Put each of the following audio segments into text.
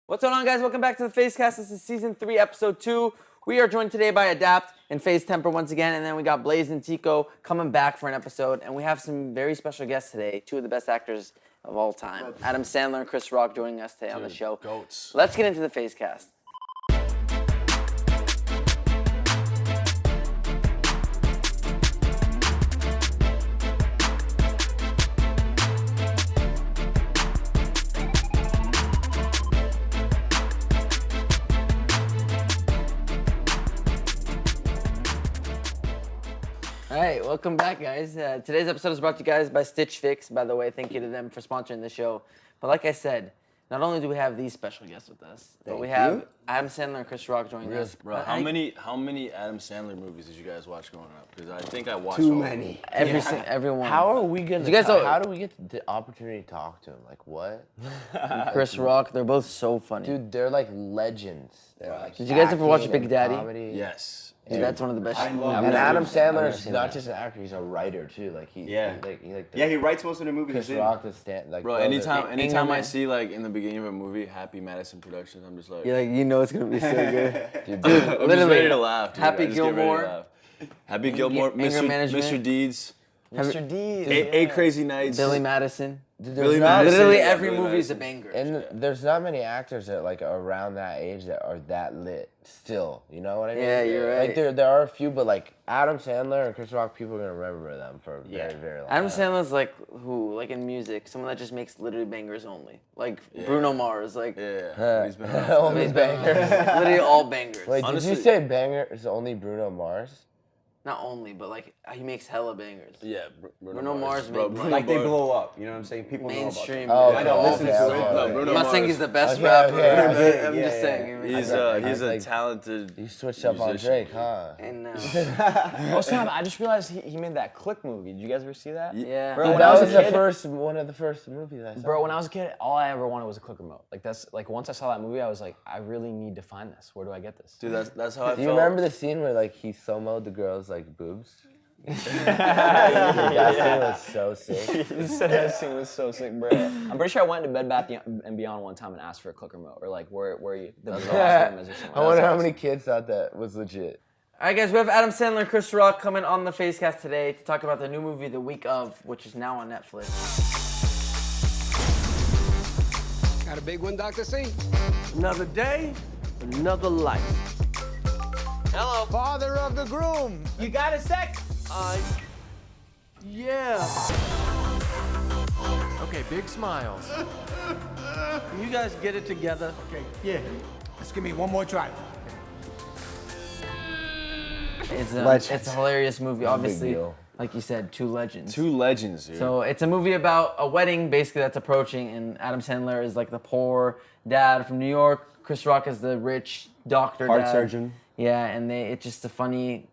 What's going on, guys? Welcome back to the FaZecast. This is Season 3, Episode 2. We are joined today by Adapt and FaZe Temperrr once again, and then we got Blaze and Teeqo coming back for an episode, and we have some very special guests today, two of the best actors of all time. Adam Sandler and Chris Rock joining us today on the show. Goats. Let's get into the FaZecast. All right, welcome back, guys. Today's episode is brought to you guys by Stitch Fix. By the way, thank you to them for sponsoring the show. But like I said, not only do we have these special guests with us, but we have Adam Sandler and Chris Rock joining us. Bro, how many Adam Sandler movies did you guys watch growing up? Because I think I watched Too all many. Everyone. How are we gonna? You guys how do we get the opportunity to talk to him? Like what? Chris Rock, they're both so funny. Dude, they're like legends. They're like Did you guys ever watch acting Big and Daddy? comedy. Yes. Dude, that's one of the best. And Adam Sandler is not just an actor; he's a writer too. Like he writes most of the movies. Chris Rock, the stand like. Bro, anytime I see like in the beginning of a movie, Happy Madison Productions, I'm just like, You're like, you know it's gonna be so good. dude, I'm just literally, ready to laugh. Dude. Happy I just get ready to Gilmore. laugh. Happy Gilmore, Anger Management. Mr. Deeds, Mr. Deeds. Eight Crazy Nights, Billy Madison. Billy Madison. Literally Yeah, every Billy movie is a Madison. banger. And there's not many actors that like are around that age that are that lit still. You know what I mean? Yeah, you're right. Like there are a few, but like Adam Sandler and Chris Rock, people are gonna remember them for a very, very long time. Adam Sandler's like who? Like in music, someone that just makes literally bangers only. Like Bruno Mars, like Yeah, he's been around. Only bangers. literally all bangers. Wait, Honestly- did you say banger is only Bruno Mars? Not only, but like he makes hella bangers. Yeah, Bruno Mars bro, made Bruno Like they Mars. blow up, you know what I'm saying? People Mainstream. Oh, I know, all listen to his it. songs. No, Bruno I'm not saying Mars. he's the best Okay, rapper. okay, I'm just saying. He's was a like- talented. You switched up on musician. Drake, huh? And Oh snap! I just realized he made that Click movie. Did you guys ever see that? yeah. Bro, Dude, when I that was was a kid, one of the first movies I saw. bro, when I was a kid, all I ever wanted was a Click remote. Like that's like once I saw that movie, I was like, I really need to find this. Where do I get this? Dude, that's how I Do you felt. remember the scene where like he slow-moed the girl's like boobs? That scene was so sick. You said that scene was so sick, bro. I'm pretty sure I went to Bed Bath and Beyond one time and asked for a Click remote, or like where you the last room is or something. I wonder how many kids thought that was legit. All right, guys, we have Adam Sandler and Chris Rock coming on the FaZecast today to talk about the new movie, The Week Of, which is now on Netflix. Got a big one, Dr. C? Another day, another life. Hello. Father of the groom. You got a sec? Yeah. Okay, big smiles. Can you guys get it together? Okay, yeah. Let's give me one more try. It's Legends. a hilarious movie, No big obviously. deal. Like you said, two legends. Two legends, dude. So it's a movie about a wedding, basically, that's approaching, and Adam Sandler is like the poor dad from New York. Chris Rock is the rich doctor Heart dad. surgeon. Yeah, and it's just a funny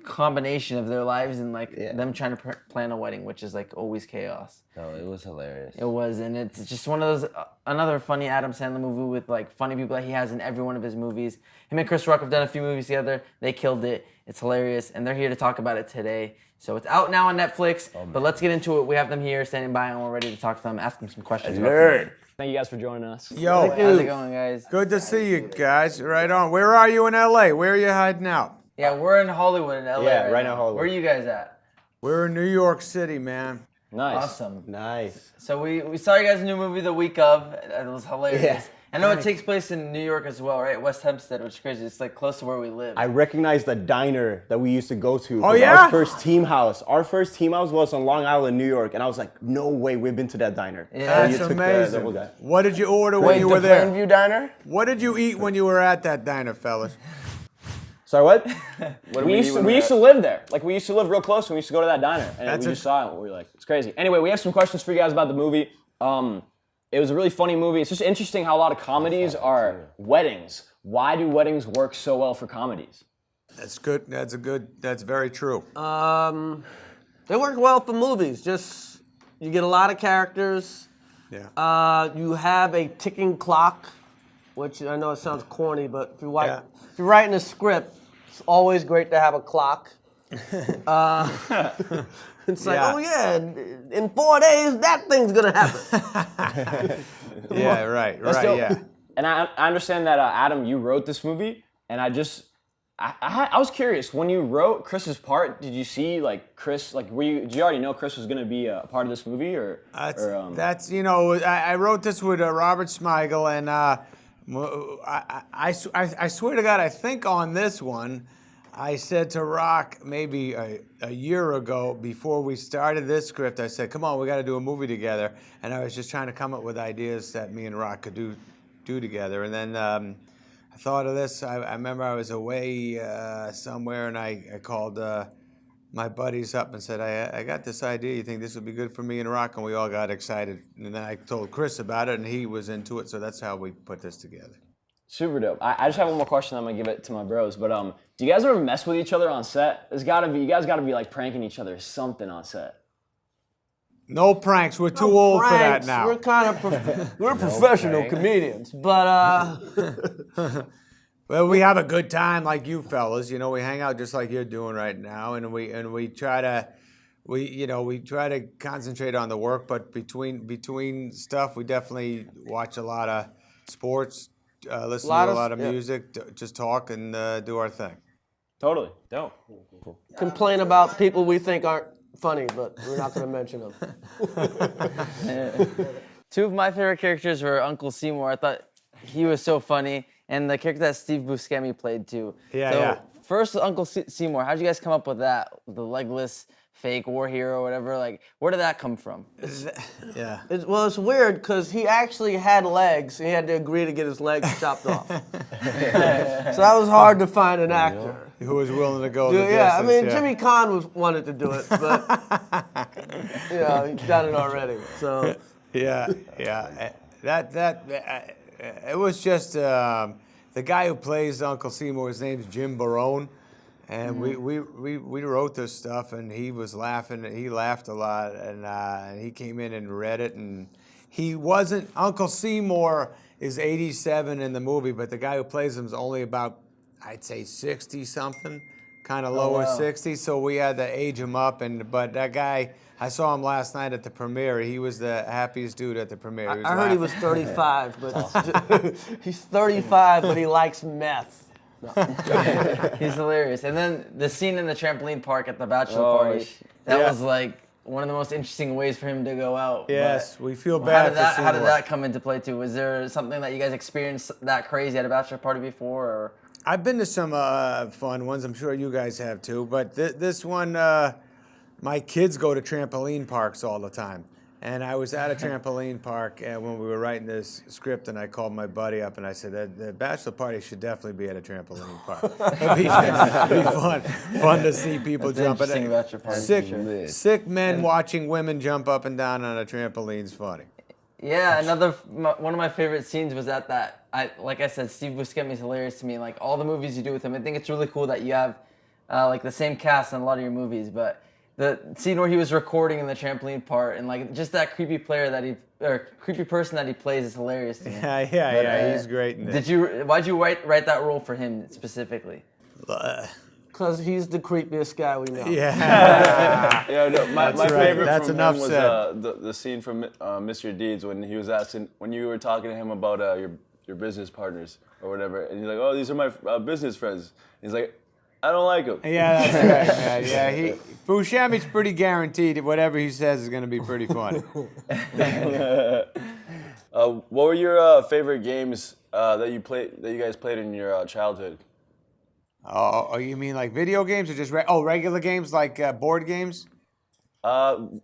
combination of their lives and like them trying to plan a wedding, which is like always chaos. No, it was hilarious. It was, and it's just one of those, another funny Adam Sandler movie with like funny people that he has in every one of his movies. Him and Chris Rock have done a few movies together. They killed it. It's hilarious, and they're here to talk about it today. So it's out now on Netflix, but let's get into it. We have them here standing by, and we're ready to talk to them, ask them some questions. about the movie. Thank you guys for joining us. Yo, How's it going, guys? good to see you guys. Right on. Where are you in LA? Where are you hiding out? Yeah, we're in Hollywood, in LA. Yeah, right now, Hollywood. Where are you guys at? We're in New York City, man. Nice. Awesome. Nice. So we saw you guys' new movie, The Week Of. It was hilarious. Yeah. I know it takes place in New York as well, right? West Hempstead, which is crazy. It's like close to where we live. I recognize the diner that we used to go to. Oh, 'cause yeah? Our first team house. Our first team house was on Long Island, New York, and I was like, no way, we've been to that diner. Yeah. So That's you took amazing. the old guy. What did you order when Wait, you the were there? Plainview Diner? What did you eat when you were at that diner, fellas? Sorry, what? We used to live there. Like we used to live real close, and we used to go to that diner, and That's we just saw it. And we were like, it's crazy. Anyway, we have some questions for you guys about the movie. It was a really funny movie. It's just interesting how a lot of comedies are weddings. Why do weddings work so well for comedies? That's good. That's very true. They work well for movies. Just you get a lot of characters. Yeah. You have a ticking clock, which I know it sounds corny, but if you're Yeah. writing a script, it's always great to have a clock. It's like, Yeah. oh yeah, in 4 days that thing's gonna happen. Yeah, right, Let's do- yeah. And I understand that Adam, you wrote this movie, and I was curious when you wrote Chris's part. Did you see like Chris? Like, did you already know Chris was gonna be a part of this movie, or? That's I wrote this with Robert Smigel, and I swear to God, I think on this one, I said to Rock maybe a year ago before we started this script, I said, "Come on, we got to do a movie together," and I was just trying to come up with ideas that me and Rock could do together, and then. I thought of this. I remember I was away somewhere, and I called my buddies up and said, I got this idea. You think this would be good for me and Rock? And we all got excited. And then I told Chris about it, and he was into it. So that's how we put this together. Super dope. I just have one more question. I'm gonna give it to my bros. But do you guys ever mess with each other on set? You guys gotta be like pranking each other or something on set. No pranks. We're too old for that now. We're kind of we're professional comedians, but Well, we have a good time like you fellas. You know, we hang out just like you're doing right now, and we try to concentrate on the work. But between stuff, we definitely watch a lot of sports, listen to a lot of music, just talk and do our thing. Totally. Dope. complain about people we think aren't funny, but we're not going to mention them. Two of my favorite characters were Uncle Seymour. I thought he was so funny, and the character that Steve Buscemi played too. Yeah. First, Uncle Seymour. How'd you guys come up with that? The legless fake war hero or whatever. Like, where did that come from? Yeah. It's weird because he actually had legs. He had to agree to get his legs chopped off. So that was hard to find an actor. Who was willing to go the Yeah, I distance, mean, Jimmy Kahn wanted to do it, but he's done it already. So Yeah. It was just the guy who plays Uncle Seymour. His name's Jim Barone, and we wrote this stuff, and he was laughing. He laughed a lot, and he came in and read it, and he wasn't. Uncle Seymour is 87 in the movie, but the guy who plays him is only about, I'd say, 60 something, kind of lower 60s. So we had to age him up, but that guy. I saw him last night at the premiere. He was the happiest dude at the premiere. I heard he was 35, but he's 35, but he likes meth. He's hilarious. And then the scene in the trampoline park at the bachelor party, that was like one of the most interesting ways for him to go out. Yes, But we feel bad. How did that come into play too? Was there something that you guys experienced that crazy at a bachelor party before? Or? I've been to some fun ones. I'm sure you guys have too. But this one, my kids go to trampoline parks all the time. And I was at a trampoline park when we were writing this script, and I called my buddy up and I said, the bachelor party should definitely be at a trampoline park. It'd be fun to see people jump. Interesting bachelor party. Sick men watching women jump up and down on a trampoline's funny. Yeah, one of my favorite scenes was at that. Like I said, Steve Buscemi is hilarious to me. Like all the movies you do with him, I think it's really cool that you have like the same cast in a lot of your movies. But the scene where he was recording in the trampoline part and like just that creepy creepy person that he plays is hilarious to me. Yeah, he's great in this. Why'd you write that role for him specifically? Because he's the creepiest guy we know. Yeah. Yeah, no, my right. favorite That's from enough him was said. the scene from Mr. Deeds when he was asking, when you were talking to him about your business partners or whatever, and he's like, oh, these are my business friends. And he's like, I don't like him. Yeah, that's right. Yeah. Buscemi's pretty guaranteed that whatever he says is going to be pretty funny. What were your favorite games that you guys played in your childhood? Oh, you mean like video games or just regular games like board games?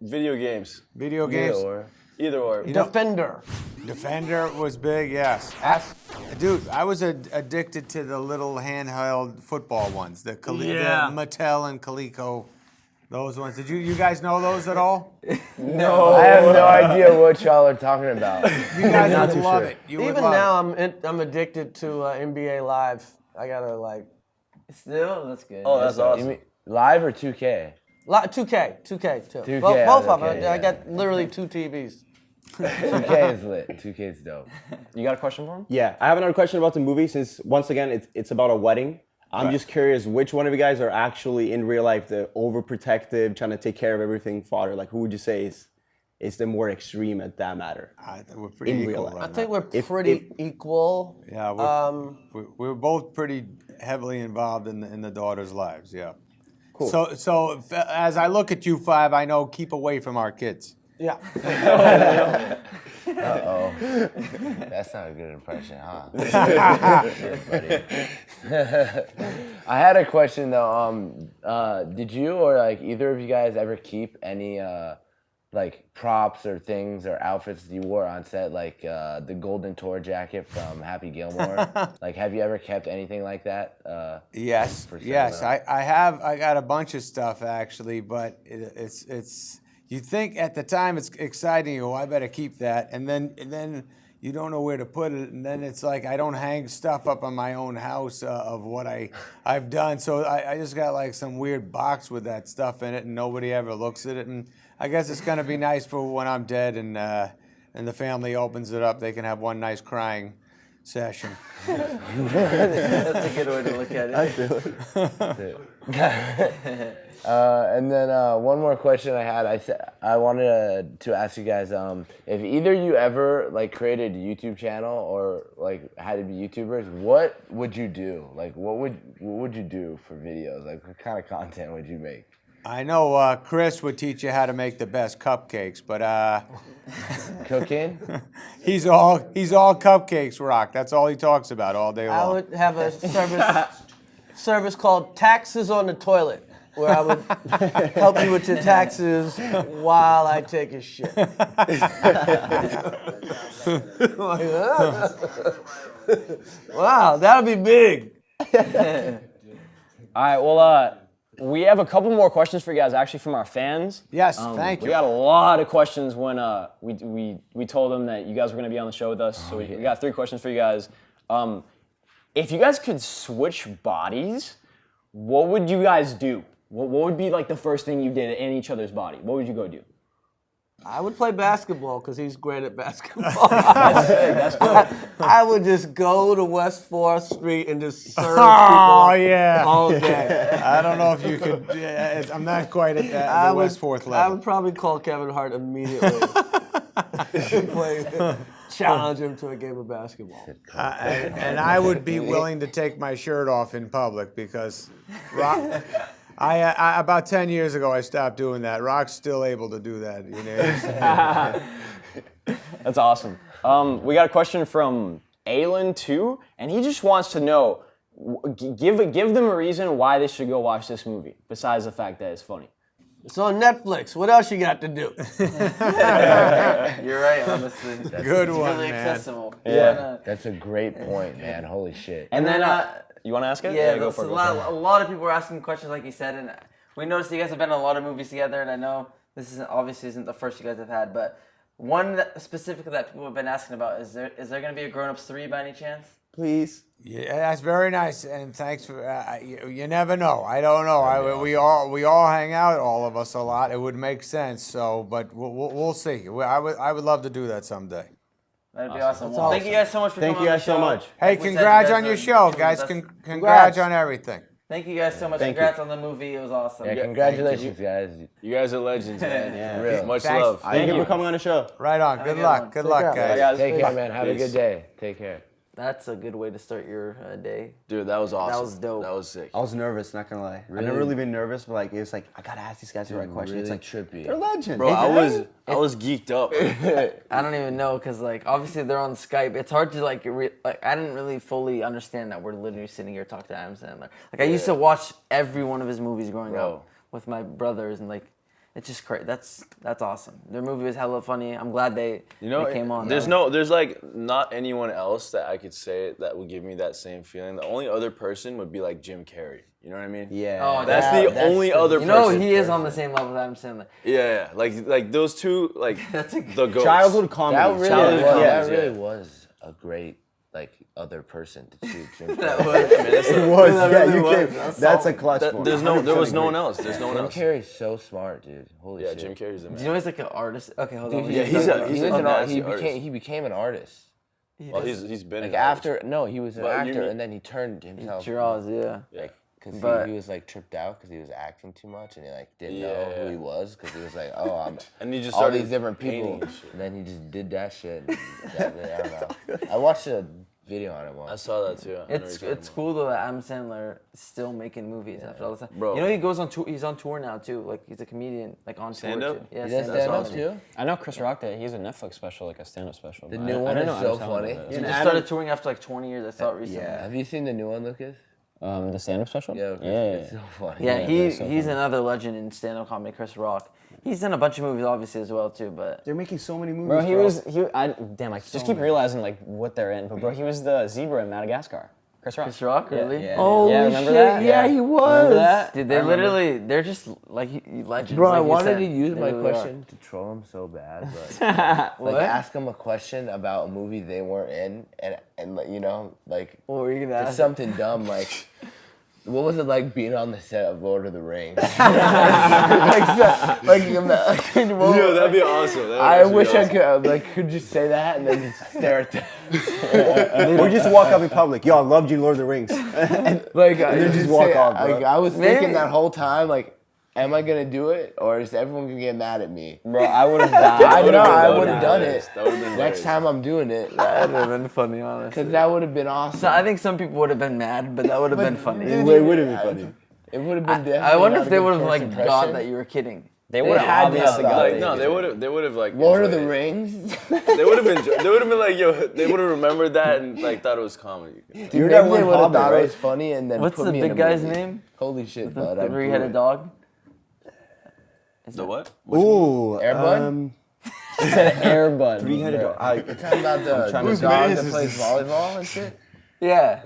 Video games. Video games. Either or. Defender was big, yes. Dude, I was addicted to the little handheld football ones, the Mattel and Coleco, those ones. Did you guys know those at all? No. I have no idea what y'all are talking about. You guys would love it. You would Even love now, it. I'm addicted to NBA Live. I gotta like. Still, that's good. Oh, that's awesome. You mean live or 2K? 2K too. 2K, Both of them. okay, I yeah. got literally 2 TVs. 2K is lit. 2K is dope. You got a question for him? Yeah, I have another question about the movie since, once again, it's about a wedding. I'm just curious, which one of you guys are actually in real life the overprotective, trying to take care of everything father? Like, who would you say is the more extreme at that matter. I think we're pretty In equal real life. right I now. think we're pretty equal. Yeah, we're both pretty heavily involved in the daughters' lives. Yeah. Cool. So as I look at you five, I know keep away from our kids. Yeah. Uh-oh. That's not a good impression, huh? Buddy. I had a question though. Did you or like either of you guys ever keep any like props or things or outfits that you wore on set, like the golden tour jacket from Happy Gilmore? Like, have you ever kept anything like that? Yes, For yes, sale? I have. I got a bunch of stuff actually, but it's. You think at the time it's exciting. You go, I better keep that, and then you don't know where to put it, and then it's like I don't hang stuff up on my own house of what I've done. So I just got like some weird box with that stuff in it, and nobody ever looks at it. And I guess it's gonna be nice for when I'm dead, and the family opens it up. They can have one nice crying session. That's a good way to look at it. I feel it. And then one more question I had. I wanted to ask you guys if either you ever like created a YouTube channel or like had to be YouTubers, what would you do? Like what would you do for videos? Like what kind of content would you make? I know Chris would teach you how to make the best cupcakes, but Cooking? he's all cupcakes, Rock. That's all he talks about all day I long. would have a service called Taxes on the Toilet, where I would help you with your taxes while I take a shit. Wow, that'll be big. All right, well, we have a couple more questions for you guys, actually, from our fans. Yes, thank you. We got a lot of questions when we told them that you guys were going to be on the show with us. So we got 3 questions for you guys. If you guys could switch bodies, what would you guys do? What would be like the first thing you did in each other's body? What would you go do? I would play basketball because he's great at basketball. That's good. I would just go to West 4th Street and just serve people yeah. all day. I don't know if you could. I'm not quite at the West 4th level. I would probably call Kevin Hart immediately. Challenge him to a game of basketball. And I would be willing to take my shirt off in public because Rock. I about 10 years ago I stopped doing that. Rock's still able to do that. You know. That's awesome. We got a question from Aylin too, and he just wants to know, give them a reason why they should go watch this movie, besides the fact that it's funny. It's on Netflix. What else you got to do? You're right, honestly. Good It's one, really man. accessible. Yeah. That's a great point, man. Holy shit. And then, you want to ask it? Yeah, go for it. a lot of people were asking questions like you said, and we noticed you guys have been in a lot of movies together, and I know this isn't the first you guys have had, but one that specifically that people have been asking about, is there going to be a Grown Ups 3 by any chance? Please. Yeah, that's very nice, and thanks for. You never know. I don't know. We all hang out, all of us, a lot. It would make sense. So, but we'll see. I would love to do that someday. That'd be awesome. Well, thank you guys so much for Thank coming you on guys the so show. much. Hey, Like we said, congrats you on your guys are show, doing guys. the best. Congrats on everything. Thank you guys so much. Thank Congrats on the movie. It was awesome. Yeah, congratulations, guys. You guys are legends, man. Yeah. Real. Much Thanks. love. Thank you for coming on the show. Right on. Good good luck. one. Good Take luck, care. guys. guys. Take care, man. Have a Peace. good day. Take care. That's a good way to start your day. Dude, that was awesome. That was dope. That was sick. I was nervous, not gonna lie. I've never really been nervous, but like it was like I gotta ask these guys the right question. Really It's like trippy. they're legends. Bro, I was geeked up. I don't even know because like obviously they're on Skype. It's hard to like I didn't really fully understand that we're literally sitting here talking to Adam Sandler. Like I used to watch every one of his movies growing up with my brothers, and like it's just crazy. That's awesome. Their movie was hella funny. I'm glad they came on. There's like not anyone else that I could say that would give me that same feeling. The only other person would be like Jim Carrey. You know what I mean? Yeah. Oh, That's the only other You person. know he is on the same level as Adam Sandler. Yeah, like those two, like the goats. Childhood comedy. That really, Childhood was, comedies, that really yeah. was a great like other person to choose. Jim That Carrey. was. It was. Yeah, really you was. can. That's a clutch one. There was no one else. There's no one Jim else. Carrey's so smart, dude. Holy Yeah, shit. Jim Carrey's the Do you man. know he's like an artist? Okay, hold on. Yeah, he's a nasty artist. He became an artist. Well, he's been Like an artist. he was an But you actor, mean- and then he turned himself. Draws, yeah. Yeah. Because But- he was like tripped out because he was acting too much and he like didn't know who he was because he was like, oh, I'm And he just all started these different painting people. and shit. And then he just did that shit. And I don't know. I watched a video on it I once. saw that too. I know what It's you're talking about. cool though that Adam Sandler is still making movies after all this time. Bro. You know he goes on tour. He's on tour now too. Like he's a comedian, like on Stand tour up? too. Yeah, He does stand-up. stand up awesome. too? I know Chris Rock did. He has a Netflix special, like a stand-up special. The but new I one didn't is know so Adam Sandler funny. did He it. just started touring after like 20 years. I saw it recently. Have you seen the new one, Lucas? The stand-up special? Yeah. Yeah. It's so funny. Yeah, they're so he's funny. another legend in stand-up comedy. Chris Rock. He's done a bunch of movies, obviously, as well too. But They're making so many movies. Bro, I just keep realizing like what they're in. But bro, he was the zebra in Madagascar. Chris Rock. Chris Rock, really? Yeah. Holy yeah, remember shit, that? yeah, he was. Remember that? Dude, they literally, they're just like legends. Bro, like I you wanted said. to use They my really are. question to troll him so bad, but like ask him a question about a movie they weren't in, and like, you know, like What were you gonna just ask? something dumb like. What was it like being on the set of Lord of the Rings? Yo, that'd be awesome. I wish I could just say that and then just stare at them. Or just walk up in public. Yo, I loved you, Lord of the Rings. Like, then just walk off, bro. Like, I was Maybe. thinking that whole time, like, am I gonna do it or is everyone gonna get mad at me? Bro, I would have died. I know, I that would have would've done been it. That would have been Next hilarious. time I'm doing it. That would have been funny, honestly. Because that would have been awesome. So I think some people would have been mad, but that would have been funny. It would have been funny. It would have been different. I wonder if they would have like got that you were kidding. They would had have to obviously have got Like it. no, they would have like Lord of the enjoyed it. Rings. They would have enjoyed. They would have been like, yo, they would have remembered that and like thought it was comedy. Dude, You're maybe that they one would have Hobbit, thought it right? was funny and then What's put the me in big a guy's movie. name? Holy shit, The bud. I blew three-headed it. dog. The what? Ooh, Airbud? Air Bud. Three-headed dog. You're talking about the trying to dog think. that plays volleyball and shit? Yeah.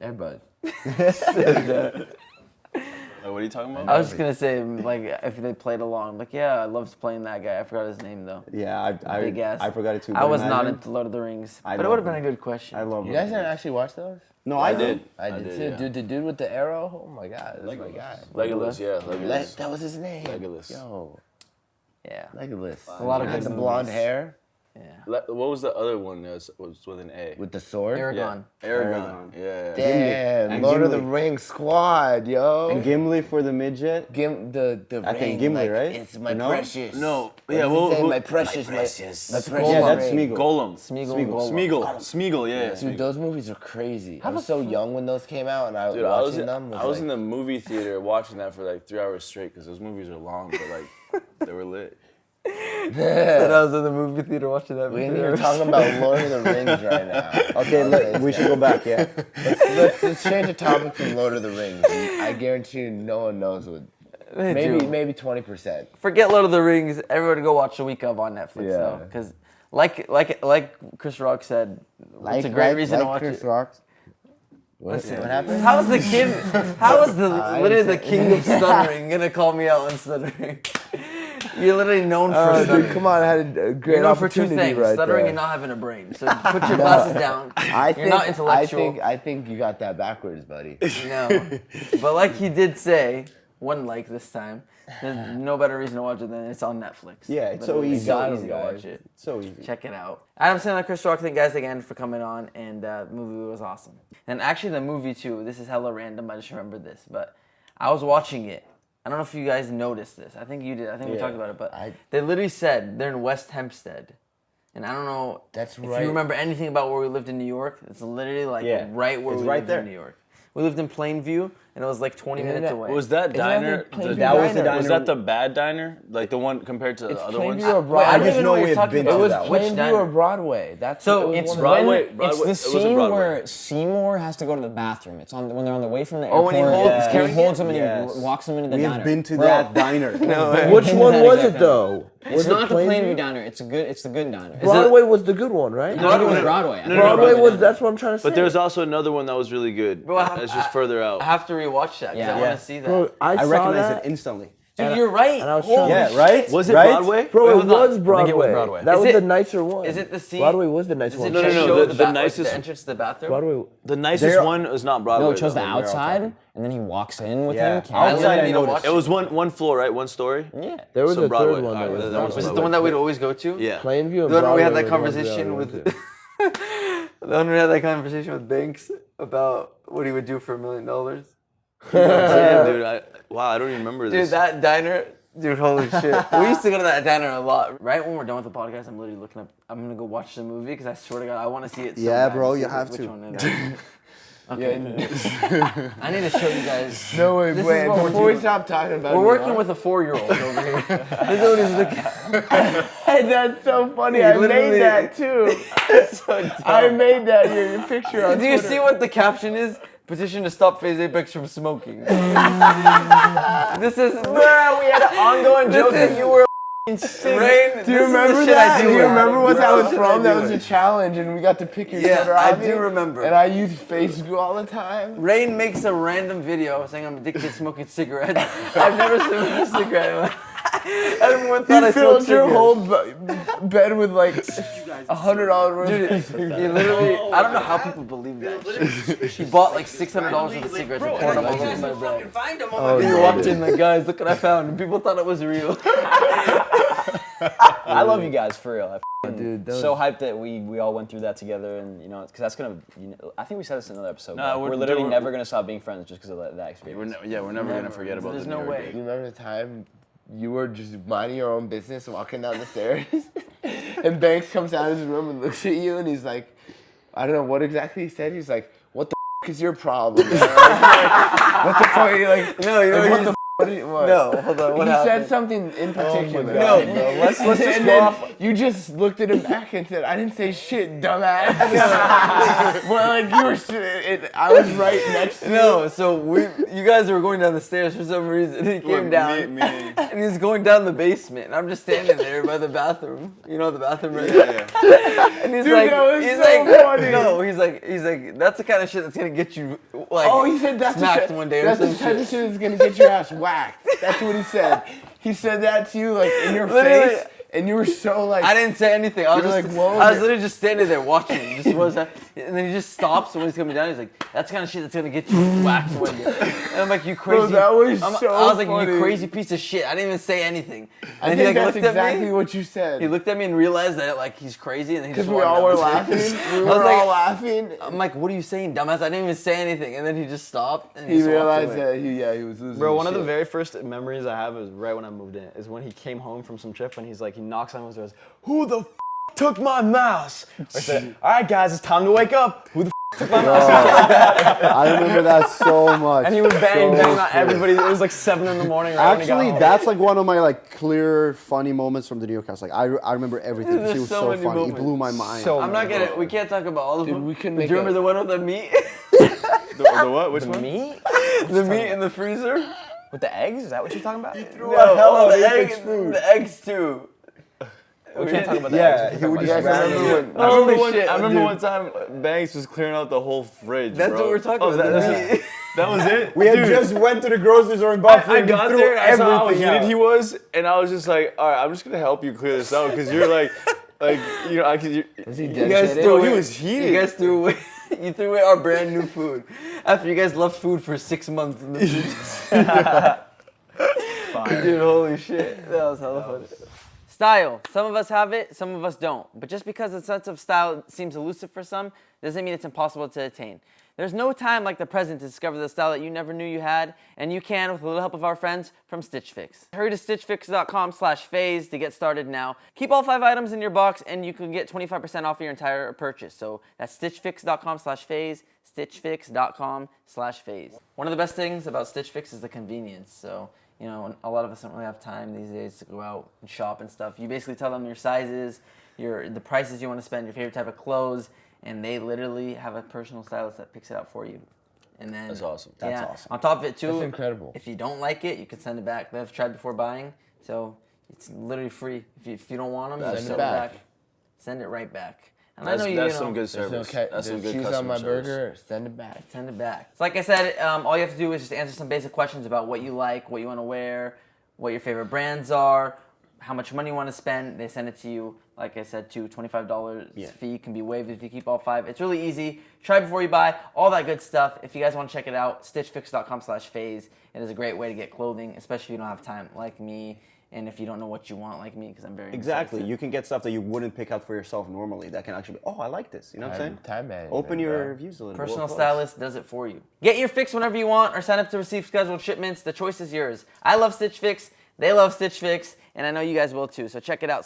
Airbud. What are you talking about? I was just gonna say like if they played along, like yeah, I loved playing that guy. I forgot his name though. Yeah, Big ass. I forgot it too. I but was not imagine- into Lord of the Rings, I but it would have love been a good question. I love You guys didn't actually watch those? No, I I did. I did too. yeah. Dude, the dude with the arrow? Oh my god, that's my guy. Legolas, yeah, Legolas. That was his name. Legolas. Yo, Yeah. Legolas. A lot of Had good the blonde movies. hair What was the other one that was with an A? with the sword. Aragon. Aragon. Yeah. Damn, And Lord of the Gimli. Rings squad, yo. And Gimli for the midget. The I think ring, Gimli, like, right? It's my No? precious. No. What Yeah. does he Well, say? who- my precious, my precious. Yeah, that's ring. Smeagol. Golem. Smeagol. and Gollum. Smeagol. Yeah. Dude, Smeagol. those movies are crazy. I was so young when those came out, and I was Dude, I was, watching in, them. I was in the movie theater watching that for like 3 hours straight because those movies are long, but like they were lit. And I was in the movie theater watching that. We ain't video. even talking about Lord of the Rings right now. Okay, we should go back. Yeah. Let's change the topic from Lord of the Rings. I guarantee you, no one knows what. They do. Maybe 20%. Forget Lord of the Rings. Everybody go watch The Week of on Netflix Yeah. though, because like Chris Rock said, it's a great reason to watch Chris it. Rock. What happened? How is the kid? How is the literally the king of stuttering gonna call me out on stuttering? You're literally known for stuttering. Dude, come on, I had a great You're known for two opportunity things: right stuttering there. and not having a brain. So put your glasses down. You're not intellectual. I think you got that backwards, buddy. No, but like he did say, one like this time. There's no better reason to watch it than it's on Netflix. Yeah, it's so Literally, easy. so easy to guys. watch it. So easy. Check it out. Adam Sandler, Chris Rock, thank you guys again for coming on, and the movie was awesome. And actually, the movie too. This is hella random. I just remembered this, but I was watching it. I don't know if you guys noticed this. I think you did. I think we talked about it, but they literally said they're in West Hempstead, and I don't know That's if right. you remember anything about where we lived in New York. It's literally like right where It's we right lived there. in New York. We lived in Plainview, and it was like 20 minutes that- away. Was that Isn't that diner? the Plainview That was the diner? Was diner. that the bad diner? Like the one compared to the other ones? Plainview or Wait, Broadway? I I don't just even know what we've you're talking been about. It was to that. Which Plainview diner? or Broadway. That's So it was It's one of Broadway. when, Broadway- it's the it was a scene Broadway. where Seymour has to go to the bathroom. It's on when they're on the way from the Oh, airport. when he holds- and carrying he holds it? him and Yes. he walks him into the We diner. have been to Bro, that diner. Which one That was exact it though? It's Was it not the Plainview Plainview? diner. It's the good diner. Broadway was the good one, right? I think it was Broadway. I think it was Broadway was. diner. That's what I'm trying to say. But there's also another one that was really good. Bro, It's just further out. I have to rewatch that because Yeah. I want to see that. Bro, I I saw recognize that. it instantly. Dude, you're right. and I was Holy trying- Yeah, shit. right? Was it Right? Broadway? Bro, Wait, it hold on. was I Broadway. think it was Broadway. That Is was it- the nicer one. Is it the scene? Broadway was the nice Does one. it No, just no, show the the nicest- the entrance to the bathroom? Broadway. The nicest They're- one is not Broadway. No, it shows the though. outside, and then he walks in with Yeah. him. I Outside, literally I need to noticed. watch It was one floor, right? One story? Yeah. There was So a Broadway. third one Alright, that was. that Broadway. was Was it the one that we'd always go to? Yeah. Plainview and The one where Broadway we had that were the ones conversation we with. went to. The one where we had that conversation with Banks about what he would do for $1 million. Damn, dude. Wow, I don't even remember this. Dude, that diner, dude, holy shit. We used to go to that diner a lot. Right when we're done with the podcast, I'm literally looking up, I'm gonna go watch the movie because I swear to God, I want to see it so Yeah, bad bro, see you have which to. one it is. Okay. I need to show you guys. No way, This is wait, what we're before we doing. stop talking about We're New working York- with a 4-year-old over here. This dude is looking. Hey, that's so funny. He I literally- made that too. So dumb. I made that your picture on Do you Twitter. see what the caption is? Petition to stop FaZe Apex from smoking. This is. Bruh, we had an ongoing joke This is- that you were insane. Rain, Do you remember that? Do you remember what that was Bro, from? That was a challenge, and we got to pick your Yeah, sweater I off do you, remember. And I use Facebook all the time. Rain makes a random video saying I'm addicted to smoking cigarettes. I've never smoked a cigarette. Everyone thought I You smoked filled your cigarettes. whole bed with like $100 worth Dude, of cigarettes. he literally, I don't know how people believe that. He bought like $600 worth of cigarettes and poured them all over my bread. Find him Oh, He yeah. walked in like, guys, look what I found. And people thought it was real. I love you guys for real. Dude, So hyped that we all went through that together, and because that's gonna. I think we said this in another episode. Nah, but we're- we're literally we're- never gonna stop being friends just because of that experience. We're never gonna forget about There's the no New York way. days. You remember the time you were just minding your own business, walking down the stairs, and Banks comes out of his room and looks at you, and he's like, I don't know what exactly he said. He's like, "What the is your problem?" Man? What the fuck? Are you like, No, you know like, what what the what? No, hold on. What He happened? said something in particular. No, let's just go then off. You just looked at him back and said, "I didn't say shit, dumbass." Well, like you were, I was right next to you. No, so you guys were going down the stairs for some reason. He came down, and he's going down the basement, and I'm just standing there by the bathroom. You know the bathroom, right? Yeah. And he's Dude, like, that was he's so like, funny. no, he's like, that's the kind of shit that's gonna get you like. Oh, he said that's smacked the, one day or that's the some type shit. of shit that's gonna get your ass whacked. That's what he said. He said that to you like in your Literally. face, and you were so like. I didn't say anything. I was You were just, like, whoa. I was literally just standing there watching him. Just was, and then he just stops when he's coming down. He's like, "That's the kind of shit that's gonna get you whacked one day." And I'm like, "You crazy?" that was I so was like, funny. "You crazy piece of shit!" I didn't even say anything. I And think he that's looked at exactly me. what you said. He looked at me and realized that like he's crazy, and then he Because just we walked all down were the laughing. stairs. We I were was all like, laughing. I'm like, "What are you saying, dumbass?" I didn't even say anything, and then he just stopped. And He just walked realized away. that he was losing. Bro, his one of the shit. very first memories I have is right when I moved in. Is when he came home from some trip and he's like, he knocks on his door. Who the took my mouse? I said, all right, guys, it's time to wake up. Who the took my mouse? I remember that so much. And he was banging So on everybody. It was like 7 in the morning. Right when he got Actually, home. that's like one of my like clear funny moments from the New York cast. Like I remember everything. There's He was so so many funny. moments. It blew my mind. So I'm not gonna. We can't talk about all of Dude, them. we can Do make you remember a- the one with the meat? The what? Which one? meat The meat in the freezer? with the eggs. Is that what you're talking about? No, the eggs too. We can't talk about that. Yeah, We he can't would talk just about that. remember when- I remember, Holy shit, I remember dude. one time Banks was clearing out the whole fridge. That's bro. what we're talking Oh, about. that- the meat. That was it. We had Dude, just went to the grocery store and bought food. I and got threw there and I saw how everything heated out. he was, and I was just like, all right, I'm just gonna help you clear this out because you're like, I could. Was he You guys dedicated? threw Bro, he away- was heated. You guys threw away. You threw away our brand new food after you guys left food for 6 months in the freezer. Dude, holy shit, that was hella funny. Style. Some of us have it, some of us don't. But just because the sense of style seems elusive for some, doesn't mean it's impossible to attain. There's no time like the present to discover the style that you never knew you had, and you can with a little help of our friends from Stitch Fix. Hurry to stitchfix.com/FaZe to get started now. Keep all 5 items in your box, and you can get 25% off your entire purchase. So that's stitchfix.com/FaZe, stitchfix.com/FaZe. One of the best things about Stitch Fix is the convenience. So, you know, a lot of us don't really have time these days to go out and shop and stuff. You basically tell them your sizes, the prices you want to spend, your favorite type of clothes, and they literally have a personal stylist that picks it out for you. And then That's awesome. That's awesome. On top of it too, That's incredible. If you don't like it, you can send it back. They've tried before buying, so it's literally free. If you don't want them, you Send it send it back. back. Send it right back. And That's, I know that's you some know, good There's service. no That's some there's good cheese customer on my service. burger. Send it back. Send it back. So like I said, all you have to do is just answer some basic questions about what you like, what you want to wear, what your favorite brands are, how much money you want to spend. They send it to you. Like I said, too, $25 fee can be waived if you keep all 5. It's really easy. Try before you buy. All that good stuff. If you guys want to check it out, stitchfix.com/FaZe. It is a great way to get clothing, especially if you don't have time like me and if you don't know what you want, like me, because I'm very Exactly. indecisive. You can get stuff that you wouldn't pick out for yourself normally. That can actually be, oh, I like this. You know what I'm saying? Time management. Open your bro. views a little. Personal bit. stylist does it for you. Get your fix whenever you want or sign up to receive scheduled shipments. The choice is yours. I love Stitch Fix. They love Stitch Fix. And I know you guys will too. So check it out,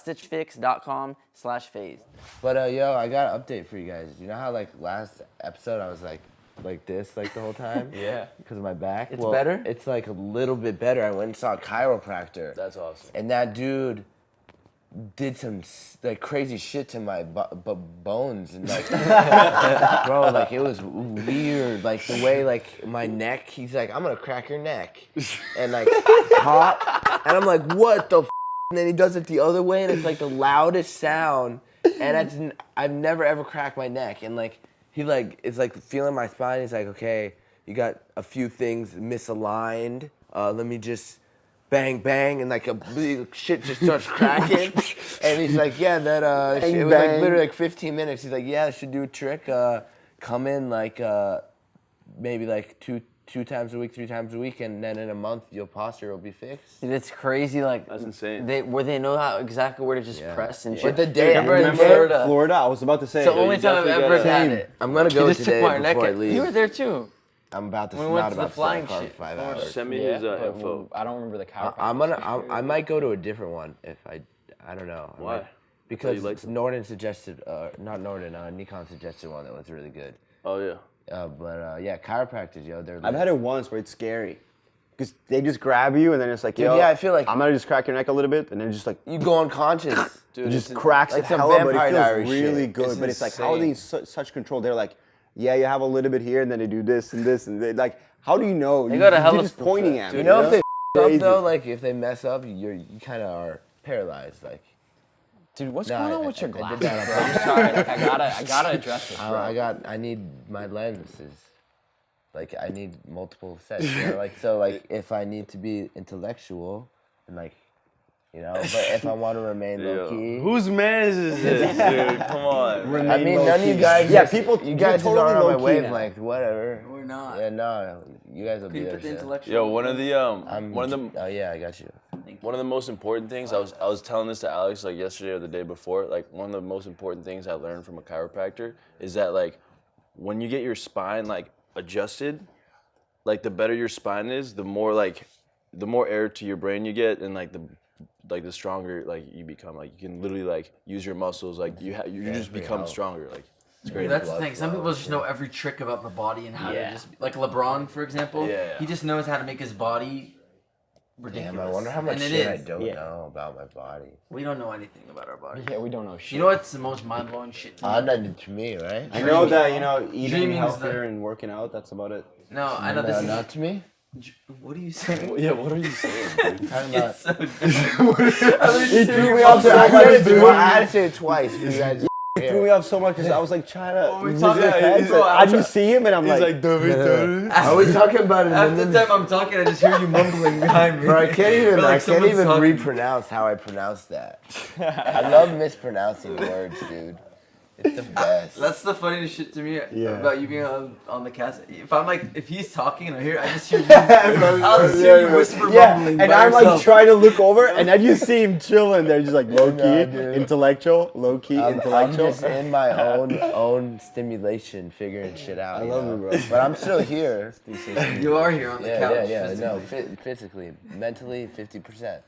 stitchfix.com/FaZe. But yo, I got an update for you guys. You know how like last episode I was like this like the whole time? Yeah. Because of my back. It's better? It's like a little bit better. I went and saw a chiropractor. That's awesome. And that dude did some like crazy shit to my bones and like, bro, like it was weird. Like the way like my neck. He's like, I'm gonna crack your neck, and like pop. And I'm like, what the? And then he does it the other way, and it's like the loudest sound. And I've never ever cracked my neck. And like he like is like feeling my spine. He's like, okay, you got a few things misaligned. Let me just bang bang, and like a big shit just starts cracking. And he's like, yeah, that it was like literally like 15 minutes. He's like, yeah, I should do a trick. Come in like maybe like two times a week, 3 times a week, and then in a month your posture will be fixed. Dude, it's crazy. Like That's insane. They know how exactly where to just press and shit. But the day Remember in remember Florida? Florida, I was about to say. It's the only time I've definitely ever gotta- had it. I'm gonna He go just took today my neck. before I leave. You were there too. I'm about to We went not to the about to flying fly car shit. for 5 hours. Send me his but info. I don't remember the chiropractor. I might go to a different one if I don't know. I Why? might- Because you liked it? Norton suggested, not Norton, Nikon suggested one that was really good. Oh yeah. But yeah, chiropractors, yo, they're. I've had it once, but it's scary. Because they just grab you and then it's like, Dude, yo, yeah, I feel like- I'm gonna just crack your neck a little bit and then just like, You go unconscious. it just cracks like the some hell up, but Vampire it feels Diaries really shit. good. It's But it's like, how are they in such control? They're like, yeah, you have a little bit here and then they do this and this and they, like, how do you know? They go to You're hella just school pointing for at that. me. You know if they up Crazy. though, like if they mess up, you kind of are paralyzed. Like Dude, what's Nah, going on I- with your I did glasses, that on bro? I'm sorry. Like, I gotta address this, bro. I need my lenses. Like I need multiple sets. You know? Like so, like if I need to be intellectual and like, you know, but if I want to remain low key. Whose man is this, dude? Come on. I mean, none of you guys. Yeah, just- people- You you're guys totally just are on my low-key now. wavelength. Whatever. We're not. Yeah, no, you guys will be Can you there. put the soon. intellectual? Yo, one of the Oh yeah, I got you. one of the most important things I was telling this to Alex like yesterday or the day before. Like one of the most important things I learned from a chiropractor is that like when you get your spine like adjusted, like the better your spine is, the more air to your brain you get, and like the stronger like you become. Like you can literally like use your muscles. Like you just become stronger. Like it's great. That's the thing. Some people just know every trick about the body and how to just like LeBron, for example. Yeah. He just knows how to make his body ridiculous. Damn, I wonder how much and it shit I is. don't know about my body. We don't know anything about our body. Yeah, we don't know shit. You know what's the most mind blowing shit? To me? Not to me, right? I know that, you know, eating Dreaming's healthier and working out, that's about it. No, I know this No, is. not to me. What are you saying? Yeah, what are you saying? Talking about. It's so dumb. He threw me I off. said it I had to say it twice. You guys. He threw me off so much because I was like trying to. we use talking his about? head, He's but like, I just see him and I'm like, Are we talking about it? Half the time I'm talking, I just hear you mumbling behind me. Bro, I can't even. Feel like I can't someone's even talking. repronounce how I pronounce that. I love mispronouncing words, dude. It's the best. That's the funniest shit to me Yeah. about you being on the cast. If I'm like, if he's talking and I just hear you, I'll just hear you whisper mumbling and by I'm like yourself. trying to look over, and then you see him chilling there, just like low key, dude. intellectual, low key, I'm intellectual. just in my own stimulation, figuring shit out. I you love know? it, bro. But I'm still here. You are here on the couch. Yeah. No, physically. physically, mentally, 50%.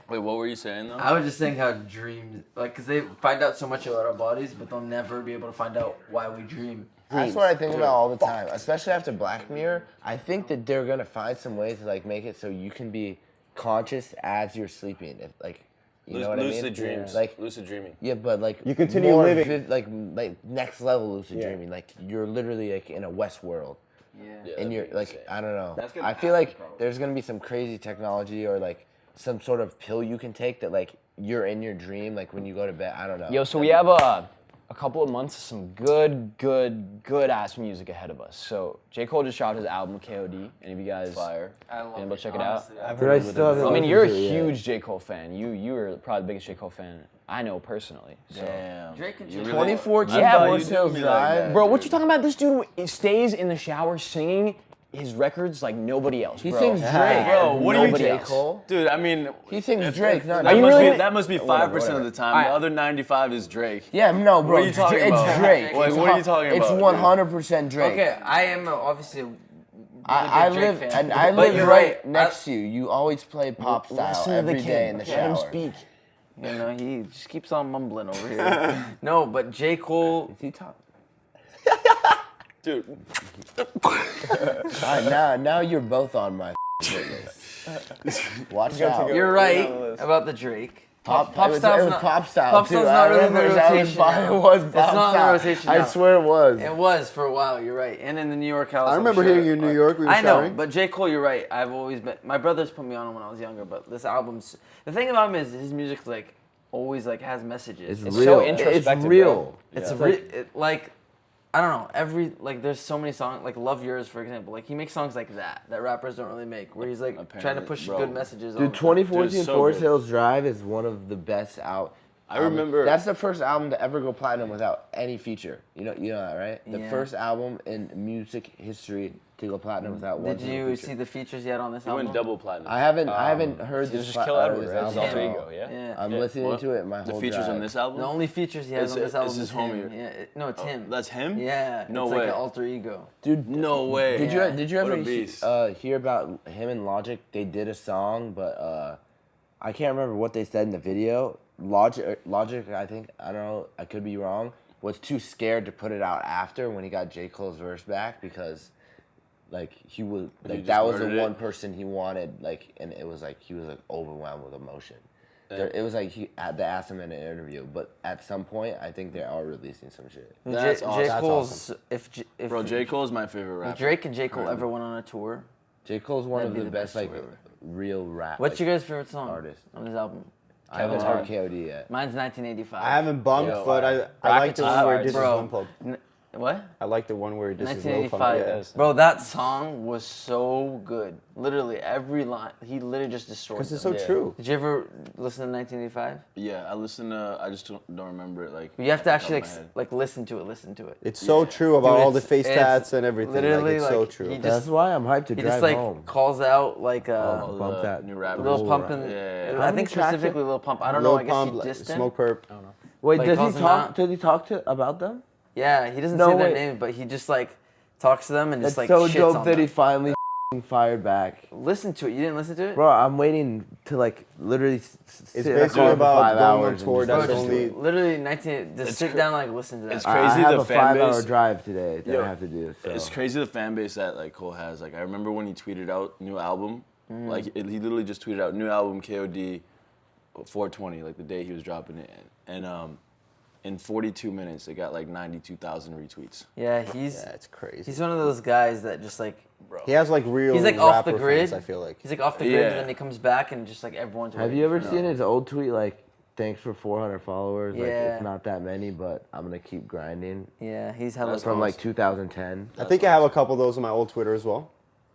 Wait, what were you saying though? I was just saying how dreams, like, because they find out so much about our bodies, but they'll never be able to find out why we dream. That's what I think about all the time, especially after Black Mirror. I think that they're gonna find some way to like make it so you can be conscious as you're sleeping. If, like, you know what I mean? Lucid dreams. Like, Lucid dreaming. yeah, but like You continue more living. like next level lucid Yeah. dreaming. Like you're literally like in a West world. Yeah. And you're like, insane. I don't know. That's gonna I feel happen, like probably. there's gonna be some crazy technology or like some sort of pill you can take that like you're in your dream, like when you go to bed. I don't know. Yo, so we have a couple of months of some good ass music ahead of us. So J. Cole just dropped his album KOD. Any of you guys Fire. I love Go it. check it out? Honestly, I've But heard I it with still it. haven't I mean, you're a listened to it yet. huge J. Cole fan. You are probably the biggest J. Cole fan I know personally. So. Damn. Drake and You J. really- 2014 Yeah, Forest you do Hills me like Drive. that. Bro, what you talking about? This dude stays in the shower singing his records like nobody else. He bro. sings Drake. Bro, what are you Nobody J. else. Cole? Dude, I mean, He sings Drake, not that, you must really- be, that must be 5% of the time. Alright. The other 95 is Drake. Yeah, no, bro. What are you talking it's about? Drake. Like, It's what are you talking It's about, dude? 100% Drake. Okay, I am obviously. I big Drake live fan. and I But live you're right right. next to you. You always play pop style Listen to every the day kid. in the Let him shower. speak. You know, he just keeps on mumbling over here. No, but J. Cole. Is he talking? Dude, Now you're both on my list. Watch out. You're right about the Drake. Pop Pop it was style's not- pop style Pop too. style's I not really in the remember that rotation now. It was It's pop not in the style. rotation I now. swear it was. It was for a while. You're right, and in the New York house. I I'm remember sure- hearing you in New York. We were I know, showering. but J. Cole, you're right. I've always been. My brothers put me on him when I was younger, but this album's. The thing about him is his music's like always like has messages. It's so real. introspective, It's real. It's like I don't know. Every like there's so many songs like "Love Yours" for example. Like he makes songs like that rappers don't really make, where he's like trying to Apparently, push bro. good messages. Dude, all the time. 2014 Dude, so Forest good. Hills Drive is one of the best out. I remember. That's the first album to ever go platinum without any feature. You know that, right? The Yeah. first album in music history to go platinum without one. Did single you feature. see the features he had on this He album? went double platinum. I haven't heard It was this. just Kill Edward, this right? It's album alter at ego, all. yeah. Yeah. I'm listening What? to it my The whole features on drive. this album? The only features he has Is on this it- album is is his him. homie? Yeah, no, it's him. That's him? Yeah, No it's way. like an alter ego. Dude, No way. Did you What ever a beast. hear about him and Logic? They did a song, but I can't remember what they said in the video. Logic, I think, I don't know, I could be wrong, was too scared to put it out after when he got J. Cole's verse back because, like, he was like just that was the murdered it? one person he wanted, like, and it was like he was like overwhelmed with emotion. It was like he had to ask him in an interview, but at some point, I think they are releasing some shit. That's J. awesome. That's Cole's if Bro, J. Cole's my favorite rapper. if Drake and J. Cole ever went on a tour, J. Cole's one That'd of be the the best, best like, tour ever. real rap. what's like, your guys' favorite song artist. on his album? I haven't heard KOD yet. Mine's 1985. I haven't bumped, Yo, but I like the one where he did his Bro. Lil Pump. What? I like the one where he did his Lil Pump. 1985. Bro, that song was so good. Literally every line, he literally just destroyed. Because it's them. so true. Did you ever listen to 1985? Yeah, I listen to. I just don't remember it. Like You have to off the actually top of my head. like listen to it. Listen to it. It's so true about Dude, all the it's- face it's tats and everything. literally, Like, it's so like, true. he just- That's why I'm hyped to He drive just like home. calls out like Oh, bump the that new rapper. Lil Pump and Yeah. I think How many tracks specifically Lil Pump. I don't Lil know. I guess Pump, he like, dissed him. Smoke Perp. Wait, Like, does calls he them talk? out. Does he talk to about them? Yeah, he doesn't No, say their wait. names, but he just like talks to them and That's just like so shits dope on that he them. finally fired back. Listen to it. You didn't listen to it? Bro, I'm waiting to like literally sit It's in a basically car for about 5 going on hours. and tour. just That's listen only. to it. Literally 19. Just sit down and like listen to that. it's I crazy have the a fan 5-hour base. drive today that Yo, I have to do. So. It's crazy the fan base that like Cole has. Like I remember when he tweeted out new album, like he literally just tweeted out new album KOD, 420, like the day he was dropping it, and in 42 minutes it got like 92,000 retweets. Yeah, he's It's crazy. he's one of those guys that just like He has like real. he's like off the rapper grid. fans, I feel like. He's like off the grid, Yeah. and then he comes back and just like everyone's. Have waiting you ever for seen him. his old tweet like, "Thanks for 400 followers. Like Yeah. it's not that many, but I'm gonna keep grinding." Yeah, he's hella. From like 2010. I think I have a couple of those on my old Twitter as well.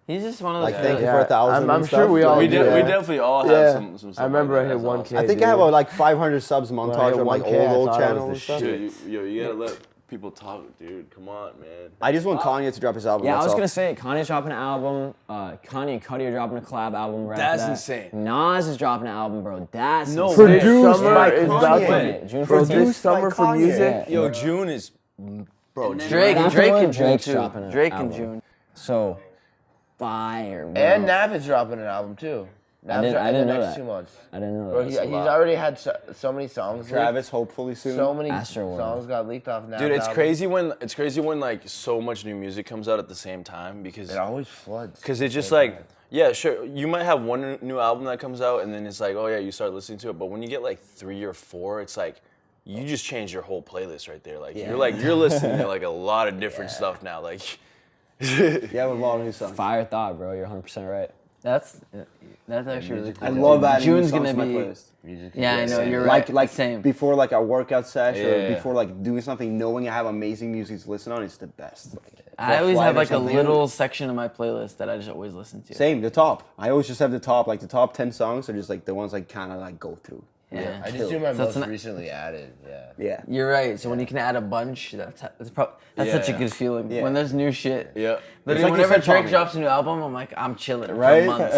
He's just one of those. Like, guys. thank you for 1,000. I'm and sure stuff. we all We, do. we Yeah. definitely all have Yeah. some stuff. I remember like I that. hit That's 1K. awesome. I think I have like 500 subs I montage hit on my 1K, I old thought I channel was and the stuff. shit. Dude, you gotta let people talk, dude. Come on, man. I just want Kanye to drop his album. Yeah, I that's was all. gonna say Kanye's dropping an album. Kanye and Cudi are dropping a collab album. Right That's after that. insane. Nas is dropping an album, bro. That's No insane. way. Produced Summer by is Kanye. about to- June Produced 14th. summer for Kanye. music. Yeah. Yo, June is. Bro, Drake After Drake one, and June Drake's too. dropping an Drake and album. June. So, fire, bro. And Nav is dropping an album too. Nav's didn't- I in the didn't know next that. 2 months. I didn't know Bro, that. he's already had so many songs. leaked. Travis, hopefully soon. So many Astroworld. songs got leaked off Nav's dude, it's album. crazy when like so much new music comes out at the same time because It always floods. Because it's just like, yeah, sure, you might have one new album that comes out, and then it's like, oh yeah, you start listening to it. But when you get like 3 or 4, it's like, you just change your whole playlist right there. Like you're listening to like a lot of different stuff now. Like, You have a lot of new songs. Fire thought, bro. You're 100% right. That's actually really cool. I love adding June's new songs gonna to my be. playlist. Music is Yeah, I great. know you're Like right. Same. before like a workout session Yeah. or before like doing something, knowing I have amazing music to listen on, it's the best. I always flight have or like a something. little section of my playlist that I just always listen to. Same, the top. I always just have the top, like the top 10 songs are just like the ones I kind of like go through. Yeah. I just do my So it's most an- recently added. Yeah. Yeah. You're right. So when you can add a bunch, that's such a Yeah. good feeling. Yeah. When there's new shit. Yeah. Literally, like you whenever said, Drake Tommy. drops a new album, I'm like, I'm chilling Right? for months.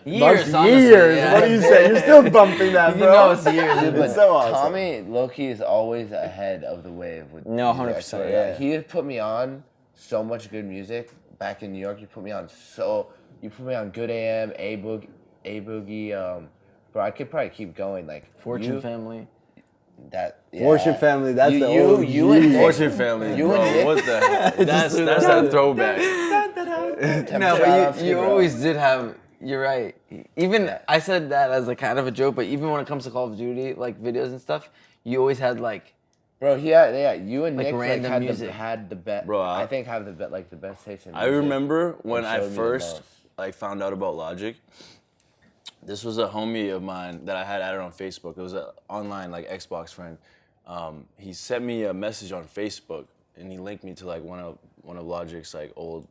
Years, Months, honestly. years. Yeah. What do you say? You're still bumping that, You bro. know it's years. It's so awesome. Tommy Loki is always ahead of the wave with No, music, I 100%, swear. yeah. He has put me on so much good music back in New York. You put me on Good AM, A Boogie. Bro, I could probably keep going. Like Fortune you, Family. that yeah. Fortune Family, that's the you, OG. you and Nick. Fortune Family, You bro. and Nick. What the heck? That's that throwback. No, Shout but out to you bro. always did have. You're right. Even I said that as a kind of a joke, but even when it comes to Call of Duty, like videos and stuff, you always had like. Bro, yeah, you and Like Nick random music. had the best. Bro, I think have the best, like the best taste in I music. remember when I showed me the first most. like found out about Logic. This was a homie of mine that I had added on Facebook. It was an online like Xbox friend. He sent me a message on Facebook and he linked me to like one of Logic's like old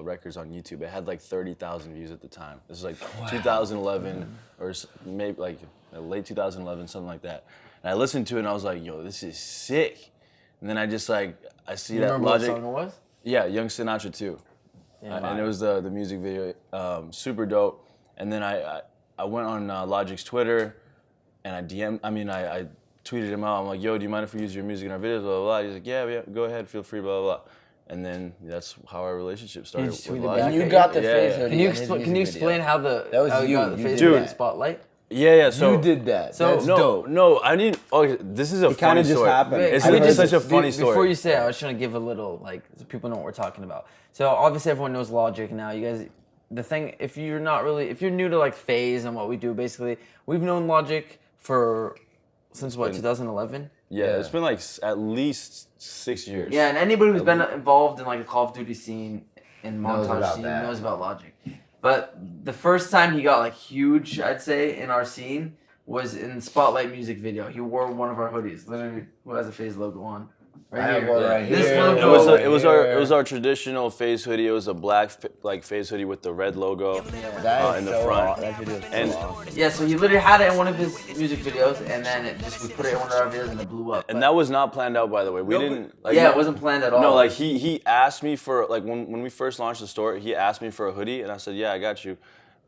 records on YouTube. It had like 30,000 views at the time. This was like 2011 or maybe like late 2011, something like that. And I listened to it and I was like, yo, this is sick. And then I just like I see You that remember Logic. what song it was? Yeah, Young Sinatra too. And it was the music video, super dope. And then I went on Logic's Twitter, and I tweeted him out. I'm like, yo, do you mind if we use your music in our videos? Blah blah blah. He's like, yeah, go ahead, feel free, blah blah blah. And then that's how our relationship started just with tweeted Logic. back You at got you? the Yeah, face yeah. hoodie. Can you in his can you music explain video. how the That was how you. got the You face did in the that. spotlight? Yeah. So You did that. So- That's no, dope. no, I didn't. Okay, this is a It funny kind of just story. happened. It's Let me just just- such a funny story. Before you say it, I was trying to give a little, like, so people know what we're talking about. So obviously everyone knows Logic now. You guys, the thing, if you're new to like FaZe and what we do, basically, we've known Logic since what, 2011? Yeah, it's been like at least 6 years. Yeah, and anybody who's been involved in like the Call of Duty scene and Knows montage about scene that. knows about Logic. But the first time he got like huge, I'd say, in our scene was in Spotlight music video. He wore one of our hoodies, literally, who has a FaZe logo on. Right I have here. one right This here. logo. It was our traditional FaZe hoodie. It was a black like FaZe hoodie with the red logo That is in the so front. That video is so And- awesome. Yeah, so he literally had it in one of his music videos, and then we put it in one of our videos, and it blew up. And that was not planned out, by the way. We didn't. Like, yeah, it wasn't planned at all. No, like he asked me for like when we first launched the store, he asked me for a hoodie, and I said, yeah, I got you.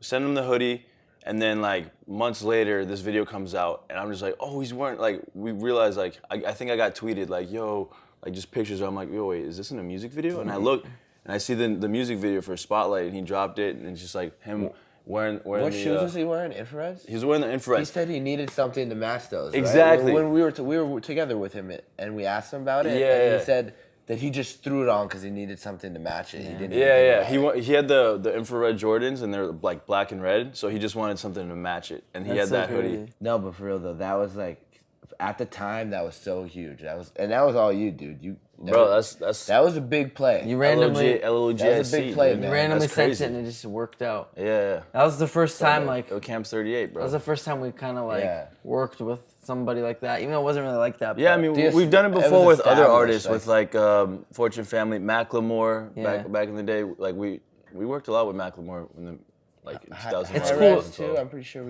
Send him the hoodie, and then like months later, this video comes out, and I'm just like, oh, he's wearing like. We realized like I think I got tweeted like, yo, like just pictures. I'm like, yo, wait, is this in a music video? And I look, and I see the music video for Spotlight, and he dropped it, and it's just like him wearing What the. shoes was he wearing? Infrareds? He was wearing the infrared. He said he needed something to match those. right? Exactly. When we were together with him, and we asked him about it, Yeah, and yeah. he said that he just threw it on because he needed something to match it. He didn't. Yeah. He had the infrared Jordans, and they're like black and red, so he just wanted something to match it, and he That's had that so hoodie. crazy. No, but for real though, that was like, at the time, that was so huge. That was all you, dude. Bro, that's that was a big play. You randomly, LOGIC. That was a big play, dude. man. you randomly That's sent crazy. it, and it just worked out. Yeah. That was the first time, like, Camp 38, bro. that was the first time we kind of like Yeah. worked with somebody like that, even though it wasn't really like that. Yeah, I but- mean, This- we've done it it before was with other established, artists, like- with like Fortune Family, Macklemore. Yeah. Back in the day, like we worked a lot with Macklemore in the like in 2011. It's cool. too. I'm pretty sure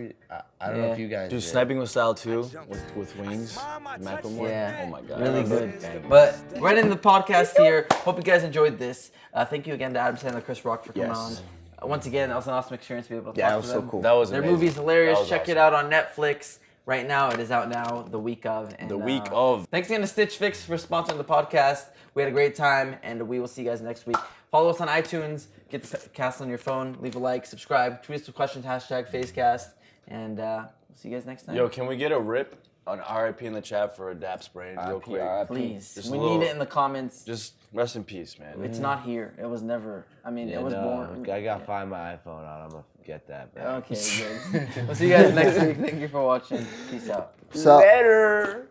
I don't know Yeah. if you guys. Dude, did. Sniping with Style too, with Wings, Macklemore. Yeah. Oh my god. Really good. Bang. But right in the podcast here, hope you guys enjoyed this. Thank you again to Adam Sandler, Chris Rock for coming on. Once again, that was an awesome experience to be able to Yeah, talk it was to so them. cool. That was Their amazing. movie's hilarious. That was Check it awesome. out on Netflix. Right now, it is out now, the week of. And, The week of. Thanks again to Stitch Fix for sponsoring the podcast. We had a great time, and we will see you guys next week. Follow us on iTunes. Get the cast on your phone. Leave a like. Subscribe. Tweet us with questions. #FaZeCast. And we'll see you guys next time. Yo, can we get a rip on RIP in the chat for a Dap's brain real quick? Please. Just We a little- need it in the comments. Just rest in peace, man. It's not here. It was never. I mean, it was born. I gotta find my iPhone out. I'm gonna get that. Back. Okay, good. We'll see you guys next week. Thank you for watching. Peace out. So Better.